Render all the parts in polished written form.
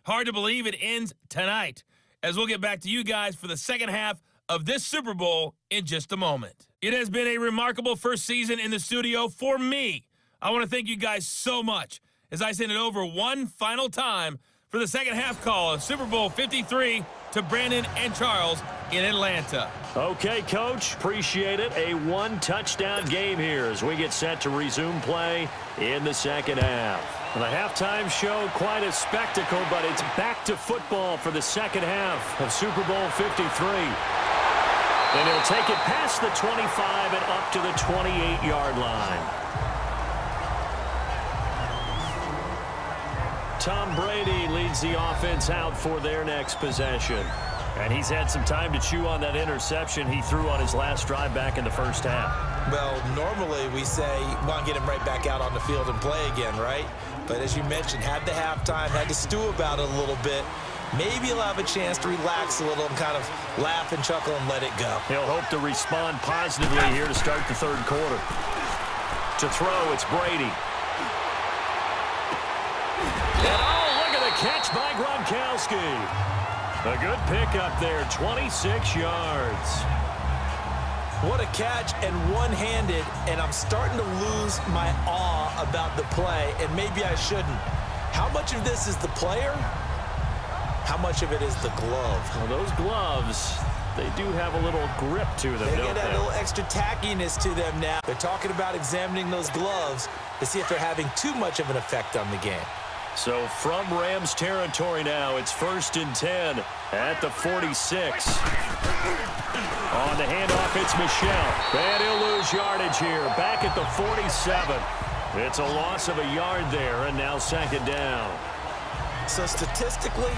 Hard to believe it ends tonight, as we'll get back to you guys for the second half of this Super Bowl in just a moment. It has been a remarkable first season in the studio for me. I want to thank you guys so much as I send it over one final time for the second half call of Super Bowl 53 to Brandon and Charles in Atlanta. Okay, Coach, appreciate it. A one-touchdown game here as we get set to resume play in the second half. The halftime show, quite a spectacle, but it's back to football for the second half of Super Bowl 53. And he'll take it past the 25 and up to the 28-yard line. Tom Brady leads the offense out for their next possession. And he's had some time to chew on that interception he threw on his last drive back in the first half. Well, normally we say, want to get him right back out on the field and play again, right? But as you mentioned, had the halftime, had to stew about it a little bit. Maybe he'll have a chance to relax a little and kind of laugh and chuckle and let it go. He'll hope to respond positively here to start the third quarter. To throw, it's Brady. And oh, look at the catch by Gronkowski. A good pickup there, 26 yards. What a catch, and one-handed, and I'm starting to lose my awe about the play, and maybe I shouldn't. How much of this is the player? How much of it is the glove? Well, those gloves, they do have a little grip to them, They don't get a they? little extra tackiness to them now. They're talking about examining those gloves to see if they're having too much of an effect on the game. So from Rams territory now, it's 1st and 10 at the 46. On the handoff, it's Michel. And he'll lose yardage here, back at the 47. It's a loss of a yard there, and now second down. So statistically,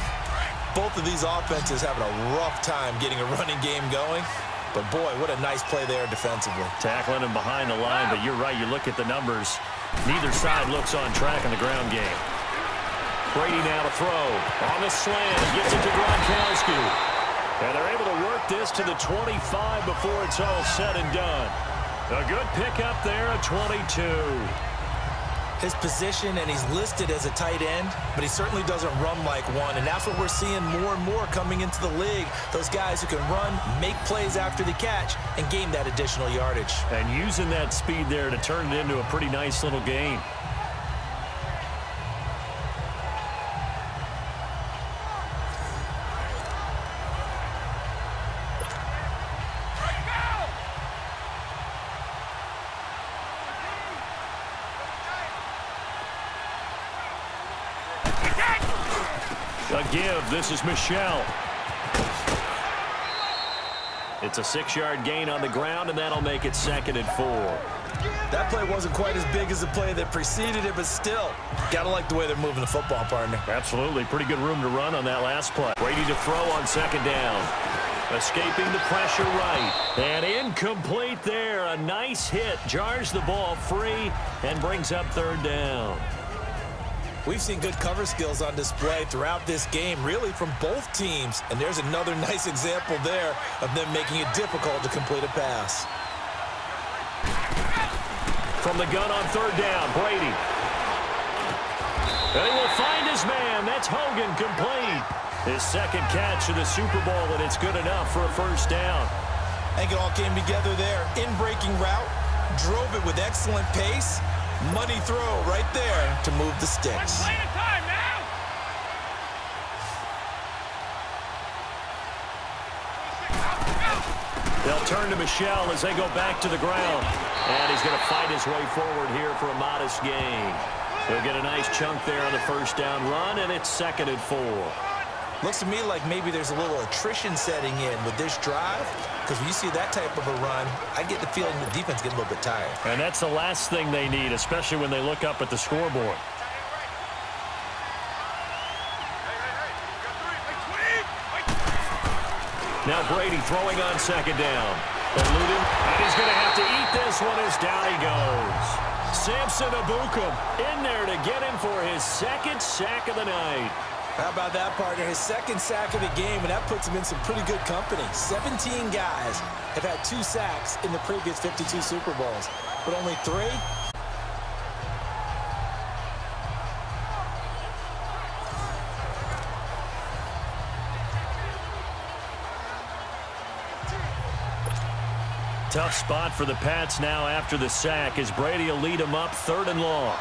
both of these offenses having a rough time getting a running game going. But boy, what a nice play there defensively. Tackling him behind the line, but you're right, you look at the numbers. Neither side looks on track in the ground game. Brady now to throw. On the slant, gets it to Gronkowski. And they're able to work this to the 25 before it's all said and done. A good pickup there at 22. His position, and he's listed as a tight end, but he certainly doesn't run like one, and that's what we're seeing more and more coming into the league. Those guys who can run, make plays after the catch, and gain that additional yardage. And using that speed there to turn it into a pretty nice little game. A give. This is Michel. It's a 6-yard gain on the ground, and that'll make it 2nd and 4. That play wasn't quite as big as the play that preceded it, but still, gotta like the way they're moving the football, partner. Absolutely. Pretty good room to run on that last play. Brady to throw on 2nd down. Escaping the pressure right. And incomplete there. A nice hit. Jars the ball free and brings up 3rd down. We've seen good cover skills on display throughout this game, really from both teams. And there's another nice example there of them making it difficult to complete a pass. From the gun on 3rd down, Brady. And he will find his man. That's Hogan, complete. His 2nd catch of the Super Bowl, and it's good enough for a 1st down. I think it all came together there. In-breaking route, drove it with excellent pace. Money throw right there to move the sticks. One play at a time now. They'll turn to Michel as they go back to the ground. And he's going to fight his way forward here for a modest gain. He'll get a nice chunk there on the 1st down run, and it's 2nd and 4. Looks to me like maybe there's a little attrition setting in with this drive, because when you see that type of a run, I get the feeling the defense gets a little bit tired. And that's the last thing they need, especially when they look up at the scoreboard. Now Brady throwing on 2nd down. Eluding, and he's going to have to eat this one as down he goes. Samson Ebukam in there to get him for his 2nd sack of the night. How about that, partner? His 2nd sack of the game, and that puts him in some pretty good company. 17 guys have had 2 sacks in the previous 52 Super Bowls, but only 3. tough spot for the Pats now after the sack as Brady will lead them up 3rd and long.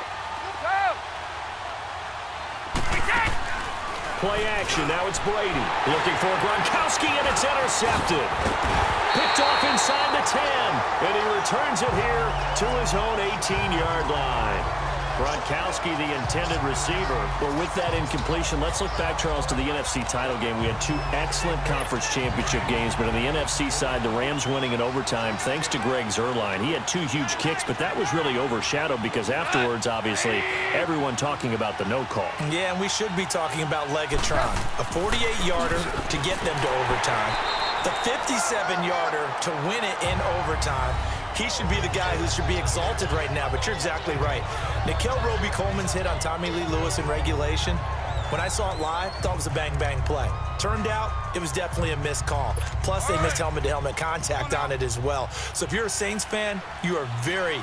Play action. Now it's Brady looking for Gronkowski, and it's intercepted. Picked off inside the 10, and he returns it here to his own 18-yard line. Gronkowski, the intended receiver. But with that incompletion, let's look back, Charles, to the NFC title game. We had 2 excellent conference championship games, but on the NFC side, the Rams winning in overtime thanks to Greg Zuerlein. He had 2 huge kicks, but that was really overshadowed because afterwards, obviously, everyone talking about the no call. Yeah, and we should be talking about Legatron. A 48-yarder to get them to overtime. The 57-yarder to win it in overtime. He should be the guy who should be exalted right now, but you're exactly right. Nickell Robey-Coleman's hit on Tommy Lee Lewis in regulation, when I saw it live, I thought it was a bang-bang play. Turned out, it was definitely a missed call. Plus, they missed helmet-to-helmet contact on it as well. So if you're a Saints fan, you are very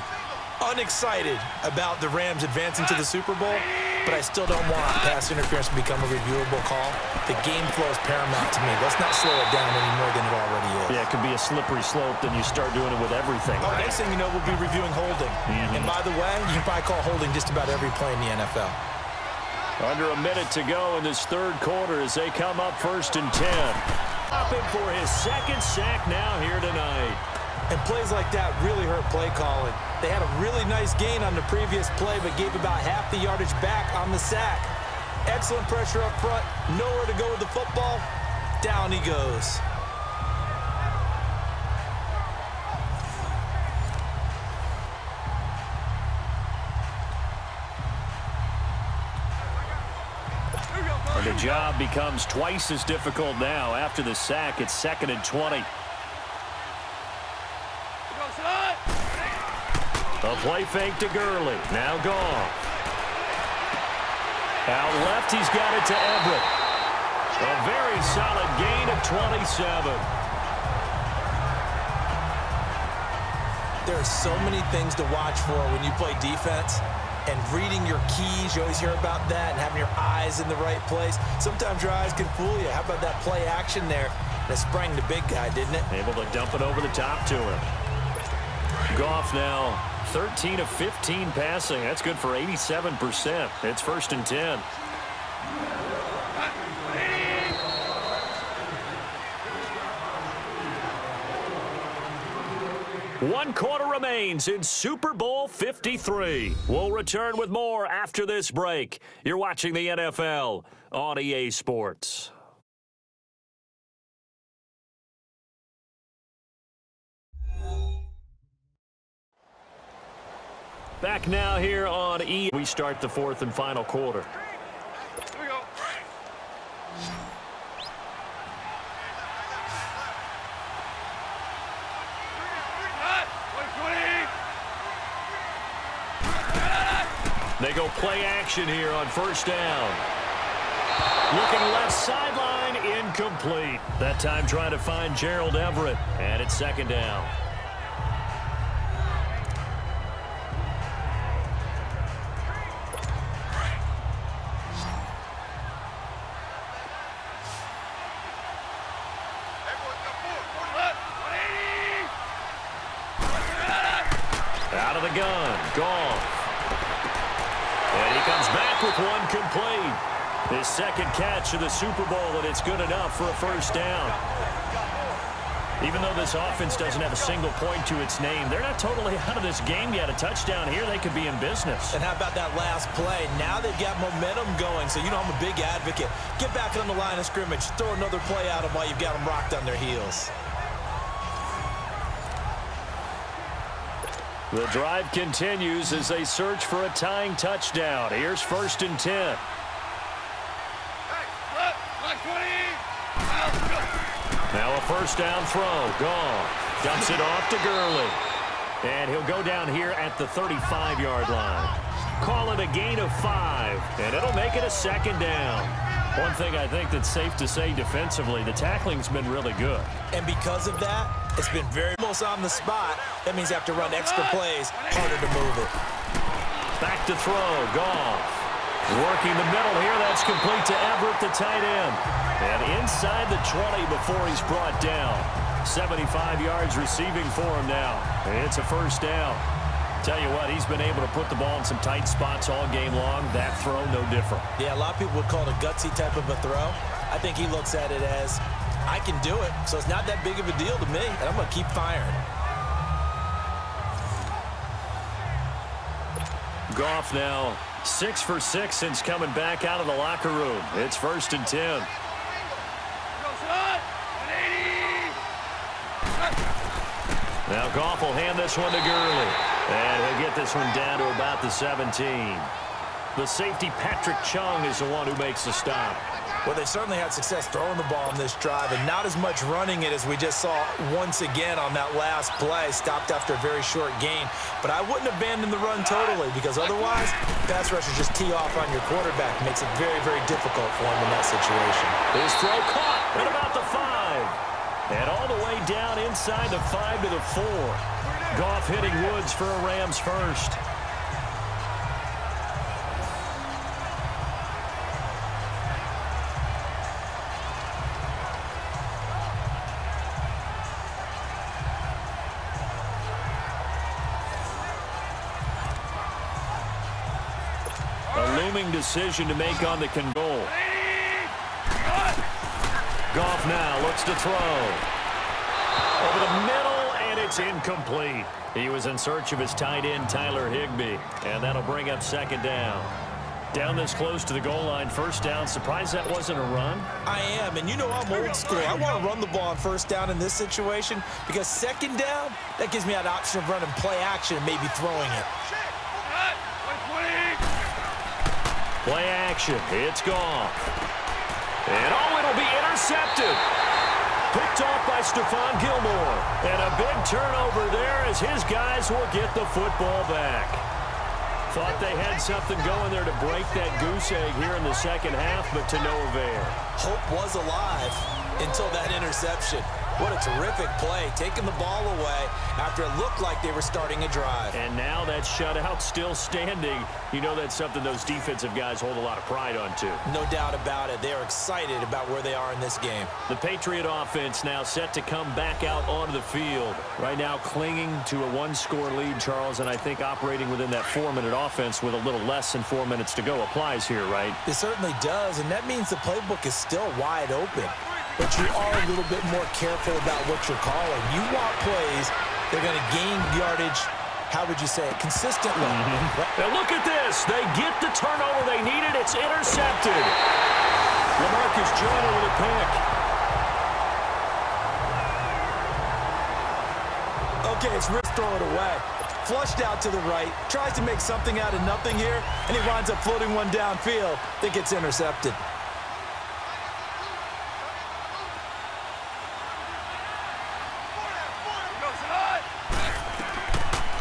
unexcited about the Rams advancing to the Super Bowl, but I still don't want pass interference to become a reviewable call. The game flow is paramount to me. Let's not slow it down any more than it already is. Yeah, it could be a slippery slope, then you start doing it with everything. Oh, next thing you know, we'll be reviewing holding. And by the way, you can probably call holding just about every play in the NFL. Under a minute to go in this 3rd quarter as they come up 1st and 10. Stopping for his 2nd sack now here tonight. And plays like that really hurt play calling. They had a really nice gain on the previous play, but gave about half the yardage back on the sack. Excellent pressure up front. Nowhere to go with the football. Down he goes. And the job becomes twice as difficult now. After the sack, it's 2nd and 20. A play fake to Gurley. Now gone. Out left, he's got it to Everett. A very solid gain of 27. There are so many things to watch for when you play defense. And reading your keys, you always hear about that, and having your eyes in the right place. Sometimes your eyes can fool you. How about that play action there? That sprang the big guy, didn't it? Able to dump it over the top to him. Goff now 13 of 15 passing. That's good for 87%. It's 1st and 10. One quarter remains in Super Bowl 53. We'll return with more after this break. You're watching the NFL on EA Sports. Back now here on EA. We start the 4th and final quarter. Here we go. They go play action here on 1st down. Looking left sideline, incomplete. That time trying to find Gerald Everett, and it's 2nd down. Out of the gun, Goff. And he comes back with one complete. His 2nd catch of the Super Bowl, and it's good enough for a 1st down. Even though this offense doesn't have a single point to its name, they're not totally out of this game yet. A touchdown here, they could be in business. And how about that last play? Now they've got momentum going, so you know I'm a big advocate. Get back on the line of scrimmage. Throw another play at them while you've got them rocked on their heels. The drive continues as they search for a tying touchdown. Here's 1st and 10. Now a 1st down throw. Gone. Dumps it off to Gurley. And he'll go down here at the 35-yard line. Call it a gain of 5, and it'll make it a 2nd down. One thing I think that's safe to say defensively, the tackling's been really good. And because of that, it's been very almost on the spot. That means they have to run extra plays, harder to move it. Back to throw, Goff. Working the middle here, that's complete to Everett, the tight end. And inside the 20 before he's brought down. 75 yards receiving for him now. It's a first down. Tell you what, he's been able to put the ball in some tight spots all game long. That throw, no different. Yeah, a lot of people would call it a gutsy type of a throw. I think he looks at it as, I can do it, so it's not that big of a deal to me, and I'm going to keep firing. Goff now 6 for 6 since coming back out of the locker room. It's 1st and 10. Now Goff will hand this one to Gurley. And he'll get this one down to about the 17. The safety, Patrick Chung, is the one who makes the stop. Well, they certainly had success throwing the ball on this drive, and not as much running it as we just saw once again on that last play. Stopped after a very short gain. But I wouldn't abandon the run totally, because otherwise, pass rushers just tee off on your quarterback. Makes it very, very difficult for him in that situation. His throw caught at about the 5. And all the way down inside the 5 to the 4. Goff hitting Woods for a Rams first. A looming decision to make on the goal. Goff now looks to throw. Over the middle, and it's incomplete. He was in search of his tight end, Tyler Higbee, and that'll bring up 2nd down. Down this close to the goal line, 1st down. Surprised that wasn't a run? I am, and you know I'm old school. I want to run the ball on 1st down in this situation because 2nd down, that gives me that option of running play action and maybe throwing it. Play action. It's Goff. And it'll be intercepted. Picked off by Stephon Gilmore. And a big turnover there as his guys will get the football back. Thought they had something going there to break that goose egg here in the 2nd half, but to no avail. Hope was alive until that interception. What a terrific play, taking the ball away after it looked like they were starting a drive. And now that shutout still standing. You know that's something those defensive guys hold a lot of pride on, too. No doubt about it. They are excited about where they are in this game. The Patriot offense now set to come back out onto the field. Right now clinging to a 1-score lead, Charles, and I think operating within that 4-minute offense with a little less than 4 minutes to go applies here, right? It certainly does, and that means the playbook is still wide open. But you are a little bit more careful about what you're calling. You want plays that are going to gain yardage, how would you say it, consistently. Now look at this. They get the turnover they needed. It's intercepted. LaMarcus Joyner with a pick. Okay, it's Rip throw it away. Flushed out to the right. Tries to make something out of nothing here, and he winds up floating one downfield that gets intercepted.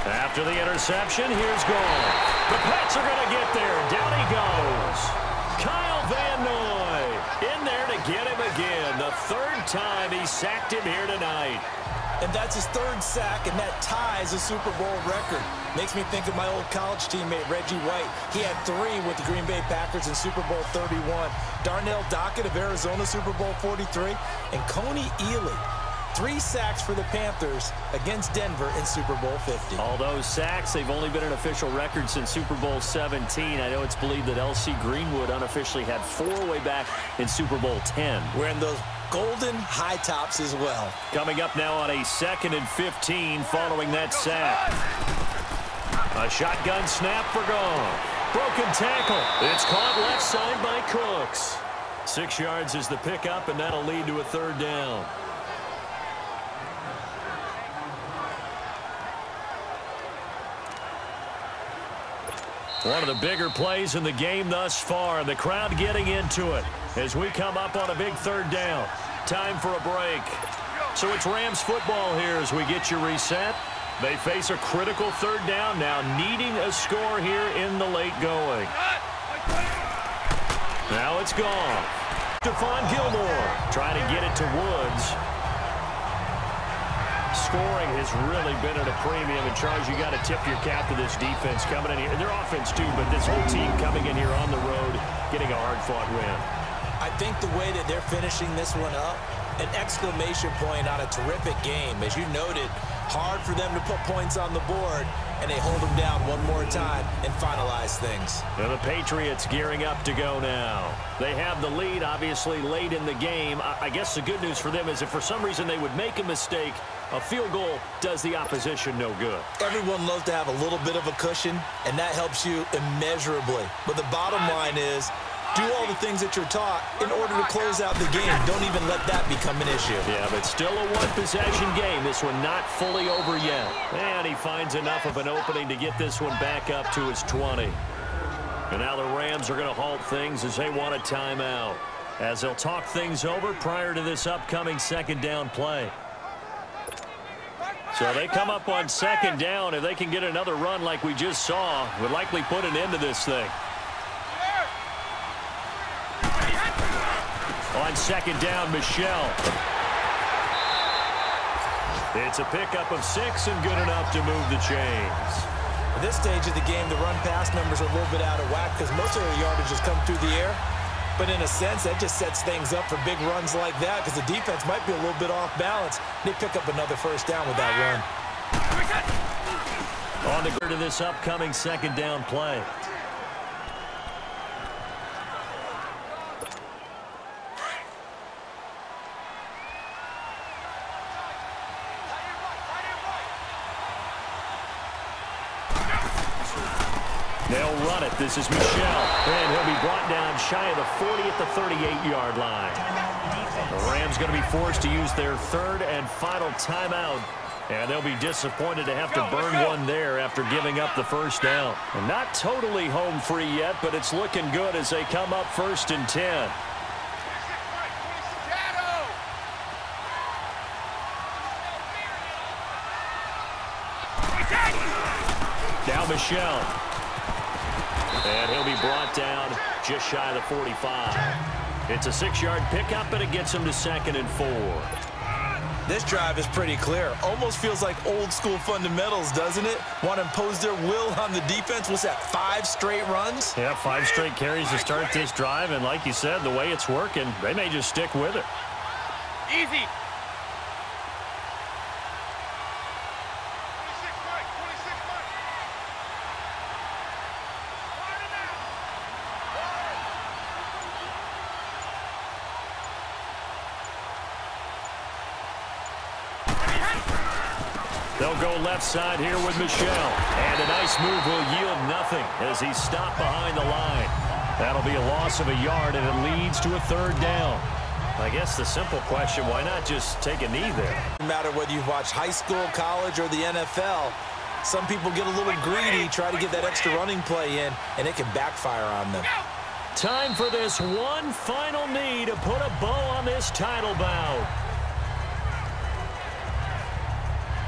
After the interception, here's Goff. The Pats are going to get there. Down he goes. Kyle Van Noy in there to get him again. The 3rd time he sacked him here tonight. And that's his 3rd sack, and that ties a Super Bowl record. Makes me think of my old college teammate, Reggie White. He had 3 with the Green Bay Packers in Super Bowl 31. Darnell Dockett of Arizona, Super Bowl 43. And Coney Ealy, 3 sacks for the Panthers against Denver in Super Bowl 50. All those sacks, they've only been an official record since Super Bowl 17. I know it's believed that L.C. Greenwood unofficially had 4 way back in Super Bowl 10. Wearing those golden high tops as well. Coming up now on a 2nd and 15 following that sack. A shotgun snap for Goff. Broken tackle. It's caught left side by Cooks. 6 yards is the pickup, and that'll lead to a 3rd down. One of the bigger plays in the game thus far. The crowd getting into it as we come up on a big 3rd down. Time for a break. So it's Rams football here as we get you reset. They face a critical 3rd down now, needing a score here in the late going. Now it's gone. Stephon Gilmore trying to get it to Woods. Scoring has really been at a premium. And, Charles, you got to tip your cap to this defense coming in here. Their offense, too, but this whole team coming in here on the road, getting a hard-fought win. I think the way that they're finishing this one up, an exclamation point on a terrific game. As you noted, hard for them to put points on the board, and they hold them down one more time and finalize things. And the Patriots gearing up to go now. They have the lead, obviously, late in the game. I guess the good news for them is if for some reason they would make a mistake, a field goal does the opposition no good. Everyone loves to have a little bit of a cushion, and that helps you immeasurably. But the bottom line is, do all the things that you're taught in order to close out the game. Don't even let that become an issue. Yeah, but still a one-possession game. This one not fully over yet. And he finds enough of an opening to get this one back up to his 20. And now the Rams are going to halt things as they want a timeout, as they'll talk things over prior to this upcoming second down play. So they come up on second down. If they can get another run like we just saw, would likely put an end to this thing. On second down, Michel. It's a pickup of 6 and good enough to move the chains. At this stage of the game, the run-pass numbers are a little bit out of whack because most of their yardage has come through the air. But in a sense, that just sets things up for big runs like that because the defense might be a little bit off balance. They pick up another first down with that run. On the go to this upcoming second down play. They'll run it. This is Michel. And he'll be brought down shy of the 40 at the 38-yard line. The Rams going to be forced to use their third and final timeout. And they'll be disappointed to have to burn one there after giving up the first down. And not totally home free yet, but it's looking good as they come up 1st and 10. Now Michel. And he'll be brought down just shy of the 45. It's a 6-yard pickup, and it gets him to 2nd and 4. This drive is pretty clear. Almost feels like old-school fundamentals, doesn't it? Want to impose their will on the defense. What's that, 5 straight runs? Yeah, 5 straight carries to start this drive, and like you said, the way it's working, they may just stick with it. Easy. They'll go left side here with Michel. And a nice move will yield nothing as he's stopped behind the line. That'll be a loss of a yard, and it leads to a 3rd down. I guess the simple question, why not just take a knee there? No matter whether you've watched high school, college, or the NFL, some people get a little greedy, try to get that extra running play in, and it can backfire on them. Time for this one final knee to put a bow on this title bout.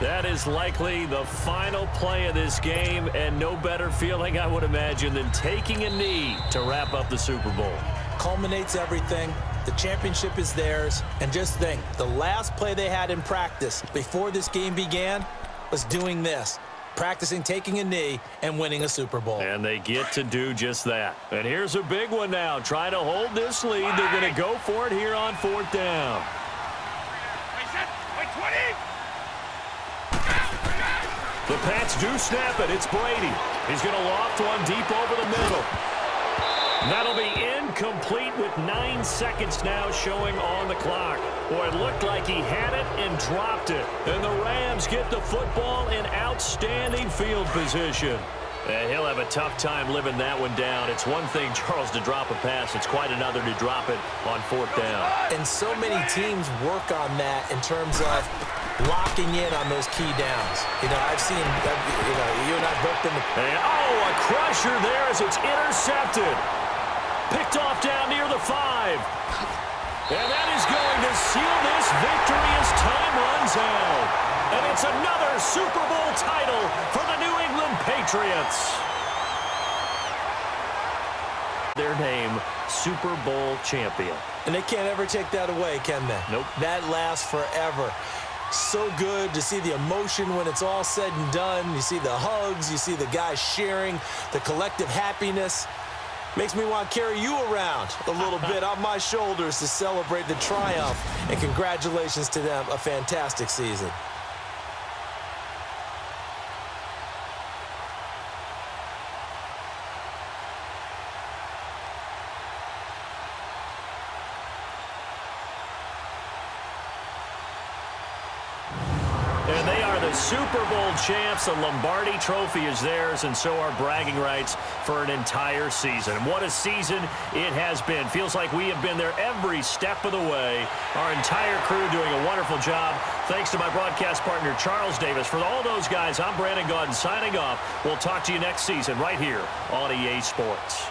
That is likely the final play of this game, and no better feeling, I would imagine, than taking a knee to wrap up the Super Bowl. Culminates everything. The championship is theirs. And just think, the last play they had in practice before this game began was doing this, practicing taking a knee and winning a Super Bowl. And they get to do just that. And here's a big one now. Trying to hold this lead. They're going to go for it here on 4th down. The Pats do snap it. It's Brady. He's going to loft one deep over the middle. That'll be incomplete with 9 seconds now showing on the clock. Boy, it looked like he had it and dropped it. And the Rams get the football in outstanding field position. And he'll have a tough time living that one down. It's one thing, Charles, to drop a pass. It's quite another to drop it on 4th down. And so many teams work on that in terms of locking in on those key downs. You know, I've seen, you and I both been. And, a crusher there as it's intercepted. Picked off down near the 5. And that is going to seal this victory as time runs out. And it's another Super Bowl title for the New England Patriots. Their name, Super Bowl champion. And they can't ever take that away, can they? Nope. That lasts forever. So good to see the emotion when it's all said and done. You see the hugs, you see the guys sharing, the collective happiness. Makes me want to carry you around a little bit on my shoulders to celebrate the triumph. And congratulations to them, a fantastic season. And they are the Super Bowl champs. The Lombardi Trophy is theirs, and so are bragging rights for an entire season. What a season it has been. Feels like we have been there every step of the way. Our entire crew doing a wonderful job. Thanks to my broadcast partner, Charles Davis. For all those guys, I'm Brandon Gaudin signing off. We'll talk to you next season right here on EA Sports.